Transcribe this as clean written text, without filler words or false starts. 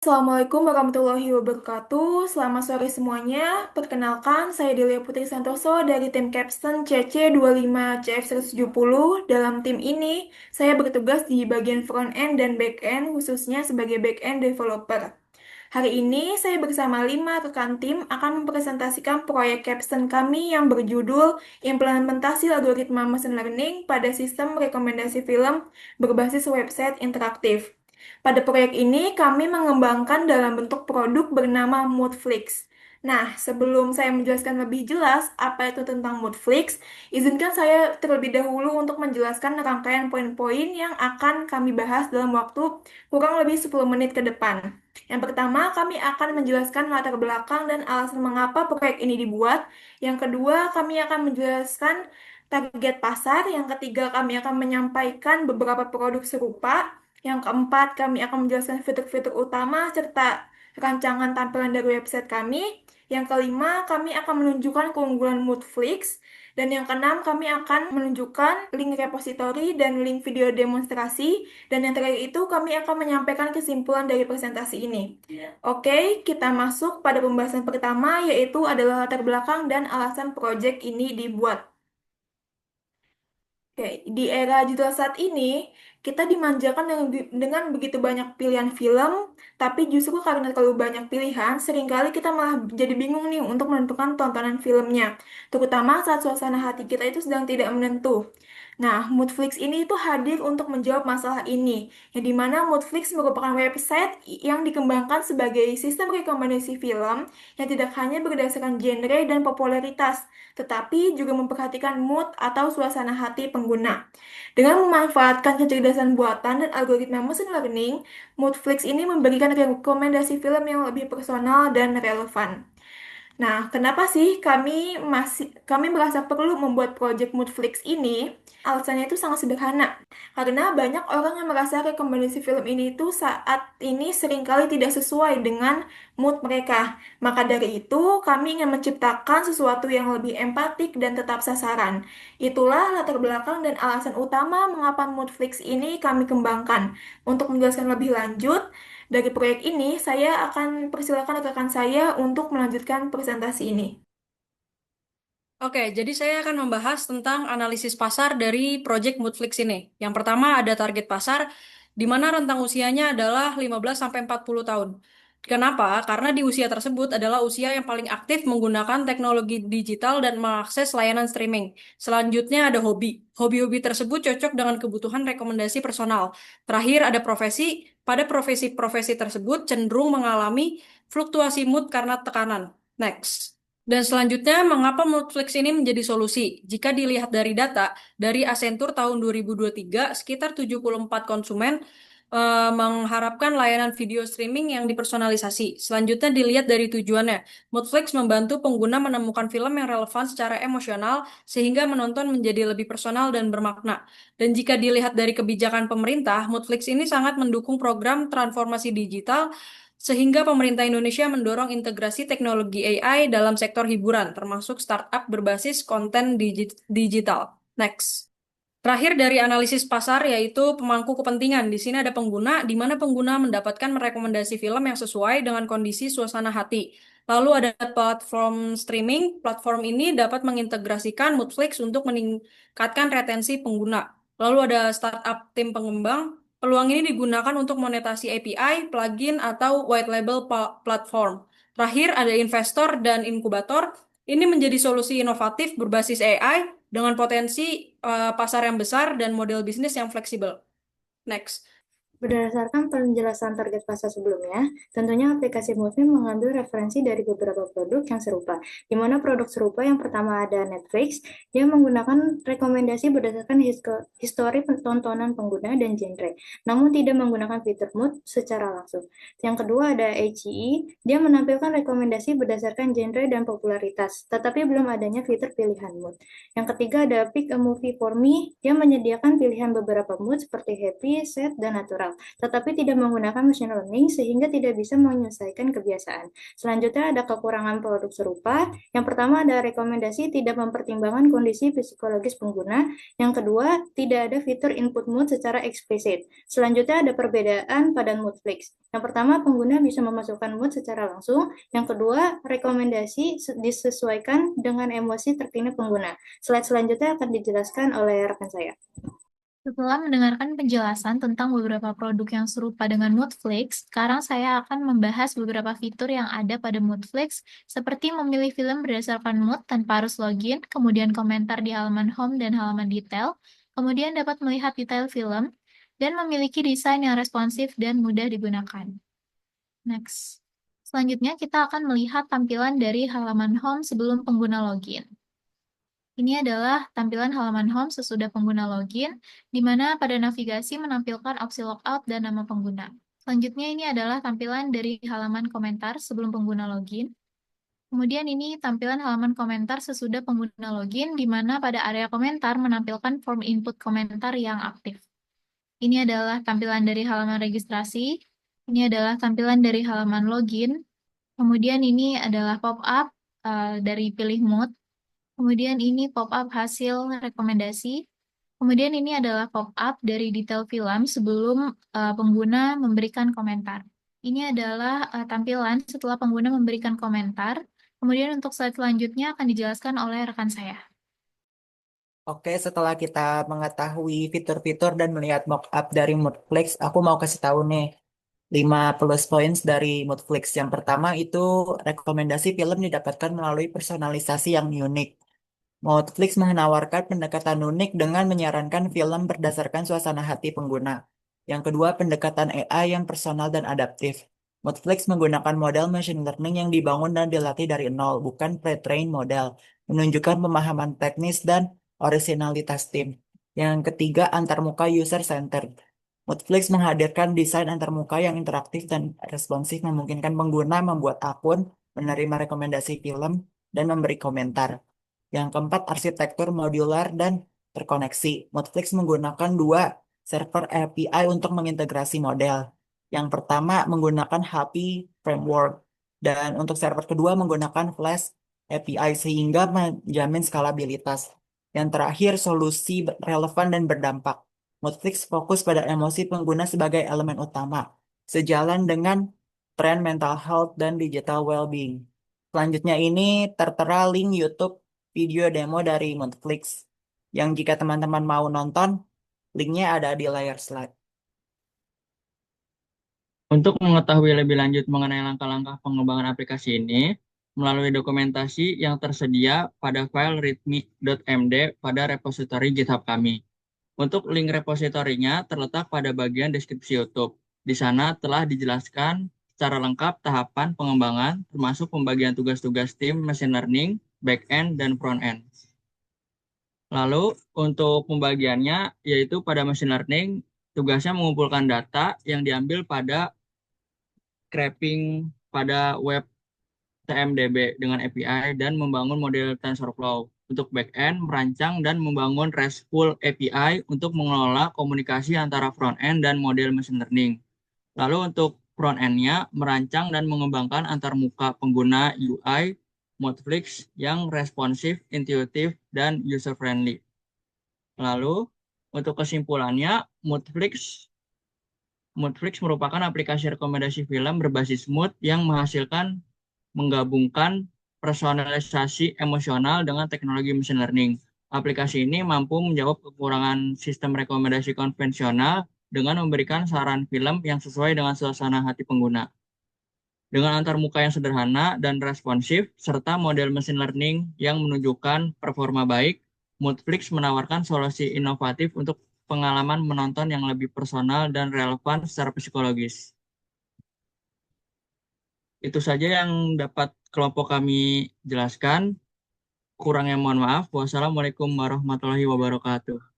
Assalamualaikum warahmatullahi wabarakatuh. Selamat sore semuanya. Perkenalkan, saya Delia Putri Santoso dari tim Capstan CC25CF170. Dalam tim ini, saya bertugas di bagian front end dan back end, khususnya sebagai back end developer. Hari ini, saya bersama 5 rekan tim akan mempresentasikan proyek Capstan kami yang berjudul Implementasi Algoritma Machine Learning pada Sistem Rekomendasi Film Berbasis Website Interaktif. Pada proyek ini, kami mengembangkan dalam bentuk produk bernama Moodflix. Nah, sebelum saya menjelaskan lebih jelas apa itu tentang Moodflix, izinkan saya terlebih dahulu untuk menjelaskan rangkaian poin-poin yang akan kami bahas dalam waktu kurang lebih 10 menit ke depan. Yang pertama, kami akan menjelaskan latar belakang dan alasan mengapa proyek ini dibuat. Yang kedua, kami akan menjelaskan target pasar. Yang ketiga, kami akan menyampaikan beberapa produk serupa. Yang keempat, kami akan menjelaskan fitur-fitur utama serta rancangan tampilan dari website kami. Yang kelima, kami akan menunjukkan keunggulan Moodflix. Dan yang keenam, kami akan menunjukkan link repository dan link video demonstrasi. Dan yang terakhir itu, kami akan menyampaikan kesimpulan dari presentasi ini. Oke, kita masuk pada pembahasan pertama, yaitu adalah latar belakang dan alasan proyek ini dibuat. Oke, di era digital saat ini, kita dimanjakan dengan begitu banyak pilihan film, tapi justru karena terlalu banyak pilihan, seringkali kita malah jadi bingung nih untuk menentukan tontonan filmnya, terutama saat suasana hati kita itu sedang tidak menentu. Nah, Moodflix ini itu hadir untuk menjawab masalah ini, yang dimana Moodflix merupakan website yang dikembangkan sebagai sistem rekomendasi film yang tidak hanya berdasarkan genre dan popularitas, tetapi juga memperhatikan mood atau suasana hati pengguna. Dengan memanfaatkan kecerdasan buatan dan algoritma machine learning, Moodflix ini memberikan rekomendasi film yang lebih personal dan relevan. Nah, kenapa sih kami merasa perlu membuat project Moodflix ini? Alasannya itu sangat sederhana. Karena banyak orang yang merasa rekomendasi film ini itu saat ini seringkali tidak sesuai dengan mood mereka. Maka dari itu, kami ingin menciptakan sesuatu yang lebih empatik dan tetap sasaran. Itulah latar belakang dan alasan utama mengapa Moodflix ini kami kembangkan. Untuk menjelaskan lebih lanjut, dari proyek ini, saya akan persilakan rekan saya untuk melanjutkan presentasi ini. Oke, jadi saya akan membahas tentang analisis pasar dari Project Moodflix ini. Yang pertama ada target pasar, di mana rentang usianya adalah 15 sampai 40 tahun. Kenapa? Karena di usia tersebut adalah usia yang paling aktif menggunakan teknologi digital dan mengakses layanan streaming. Selanjutnya ada hobi. Hobi-hobi tersebut cocok dengan kebutuhan rekomendasi personal. Terakhir ada profesi. Pada profesi-profesi tersebut cenderung mengalami fluktuasi mood karena tekanan. Next. Dan selanjutnya, mengapa Netflix ini menjadi solusi? Jika dilihat dari data, dari Accenture tahun 2023, sekitar 74 konsumen mengharapkan layanan video streaming yang dipersonalisasi. Selanjutnya dilihat dari tujuannya. Netflix membantu pengguna menemukan film yang relevan secara emosional sehingga menonton menjadi lebih personal dan bermakna. Dan jika dilihat dari kebijakan pemerintah, Netflix ini sangat mendukung program transformasi digital sehingga pemerintah Indonesia mendorong integrasi teknologi AI dalam sektor hiburan, termasuk startup berbasis konten digital. Next. Terakhir dari analisis pasar yaitu pemangku kepentingan. Di sini ada pengguna, di mana pengguna mendapatkan merekomendasi film yang sesuai dengan kondisi suasana hati. Lalu ada platform streaming. Platform ini dapat mengintegrasikan Moodflix untuk meningkatkan retensi pengguna. Lalu ada startup tim pengembang. Peluang ini digunakan untuk monetasi API, plugin, atau white label platform. Terakhir ada investor dan inkubator. Ini menjadi solusi inovatif berbasis AI dengan potensi pasar yang besar dan model bisnis yang fleksibel. Next. Berdasarkan penjelasan target pasar sebelumnya, tentunya aplikasi Movie mengambil referensi dari beberapa produk yang serupa. Di mana produk serupa yang pertama ada Netflix, dia menggunakan rekomendasi berdasarkan histori tontonan pengguna dan genre, namun tidak menggunakan fitur mood secara langsung. Yang kedua ada HEE, dia menampilkan rekomendasi berdasarkan genre dan popularitas, tetapi belum adanya fitur pilihan mood. Yang ketiga ada Pick a Movie for Me, dia menyediakan pilihan beberapa mood seperti happy, sad, dan natural. akal, tetapi tidak menggunakan machine learning sehingga tidak bisa menyelesaikan kebiasaan. Selanjutnya ada kekurangan produk serupa. Yang pertama ada rekomendasi tidak mempertimbangkan kondisi psikologis pengguna. Yang kedua, tidak ada fitur input mood secara eksplisit. Selanjutnya ada perbedaan pada Moodflix. Yang pertama, pengguna bisa memasukkan mood secara langsung. Yang kedua, rekomendasi disesuaikan dengan emosi terkini pengguna. Slide selanjutnya akan dijelaskan oleh rekan saya. Setelah mendengarkan penjelasan tentang beberapa produk yang serupa dengan Moodflix, sekarang saya akan membahas beberapa fitur yang ada pada Moodflix, seperti memilih film berdasarkan mood tanpa harus login, kemudian komentar di halaman home dan halaman detail, kemudian dapat melihat detail film, dan memiliki desain yang responsif dan mudah digunakan. Next. Selanjutnya, kita akan melihat tampilan dari halaman home sebelum pengguna login. Ini adalah tampilan halaman home sesudah pengguna login, di mana pada navigasi menampilkan opsi logout dan nama pengguna. Selanjutnya ini adalah tampilan dari halaman komentar sebelum pengguna login. Kemudian ini tampilan halaman komentar sesudah pengguna login, di mana pada area komentar menampilkan form input komentar yang aktif. Ini adalah tampilan dari halaman registrasi. Ini adalah tampilan dari halaman login. Kemudian ini adalah pop-up dari pilih mood. Kemudian ini pop-up hasil rekomendasi. Kemudian ini adalah pop-up dari detail film sebelum pengguna memberikan komentar. Ini adalah tampilan setelah pengguna memberikan komentar. Kemudian untuk slide selanjutnya akan dijelaskan oleh rekan saya. Oke, setelah kita mengetahui fitur-fitur dan melihat mockup dari Moodflix, aku mau kasih tahu nih 5 plus points dari Moodflix. Yang pertama itu rekomendasi film didapatkan melalui personalisasi yang unik. Netflix menawarkan pendekatan unik dengan menyarankan film berdasarkan suasana hati pengguna. Yang kedua, pendekatan AI yang personal dan adaptif. Netflix menggunakan model machine learning yang dibangun dan dilatih dari nol, bukan pre-trained model, menunjukkan pemahaman teknis dan orisinalitas tim. Yang ketiga, antarmuka user-centered. Netflix menghadirkan desain antarmuka yang interaktif dan responsif, memungkinkan pengguna membuat akun, menerima rekomendasi film, dan memberi komentar. Yang keempat, arsitektur modular dan terkoneksi. Netflix menggunakan dua server API untuk mengintegrasi model. Yang pertama menggunakan HP Framework, dan untuk server kedua menggunakan Flash API sehingga menjamin skalabilitas. Yang terakhir, solusi relevan dan berdampak. Netflix fokus pada emosi pengguna sebagai elemen utama, sejalan dengan tren mental health dan digital well-being. Selanjutnya ini tertera link YouTube video demo dari Netflix, yang jika teman-teman mau nonton, linknya ada di layar slide. Untuk mengetahui lebih lanjut mengenai langkah-langkah pengembangan aplikasi ini, melalui dokumentasi yang tersedia pada file readme.md pada repositori GitHub kami. Untuk link repositorinya terletak pada bagian deskripsi YouTube. Di sana telah dijelaskan secara lengkap tahapan pengembangan, termasuk pembagian tugas-tugas tim machine learning, back-end, dan front-end. Lalu untuk pembagiannya, yaitu pada machine learning, tugasnya mengumpulkan data yang diambil pada scraping pada web TMDB dengan API dan membangun model TensorFlow. Untuk backend, merancang dan membangun RESTful API untuk mengelola komunikasi antara front-end dan model machine learning. Lalu untuk front-end-nya, merancang dan mengembangkan antarmuka pengguna UI Moodflix yang responsif, intuitif, dan user-friendly. Lalu, untuk kesimpulannya, Moodflix merupakan aplikasi rekomendasi film berbasis mood yang menggabungkan personalisasi emosional dengan teknologi machine learning. Aplikasi ini mampu menjawab kekurangan sistem rekomendasi konvensional dengan memberikan saran film yang sesuai dengan suasana hati pengguna. Dengan antarmuka yang sederhana dan responsif, serta model machine learning yang menunjukkan performa baik, Moodflix menawarkan solusi inovatif untuk pengalaman menonton yang lebih personal dan relevan secara psikologis. Itu saja yang dapat kelompok kami jelaskan. Kurangnya mohon maaf. Wassalamualaikum warahmatullahi wabarakatuh.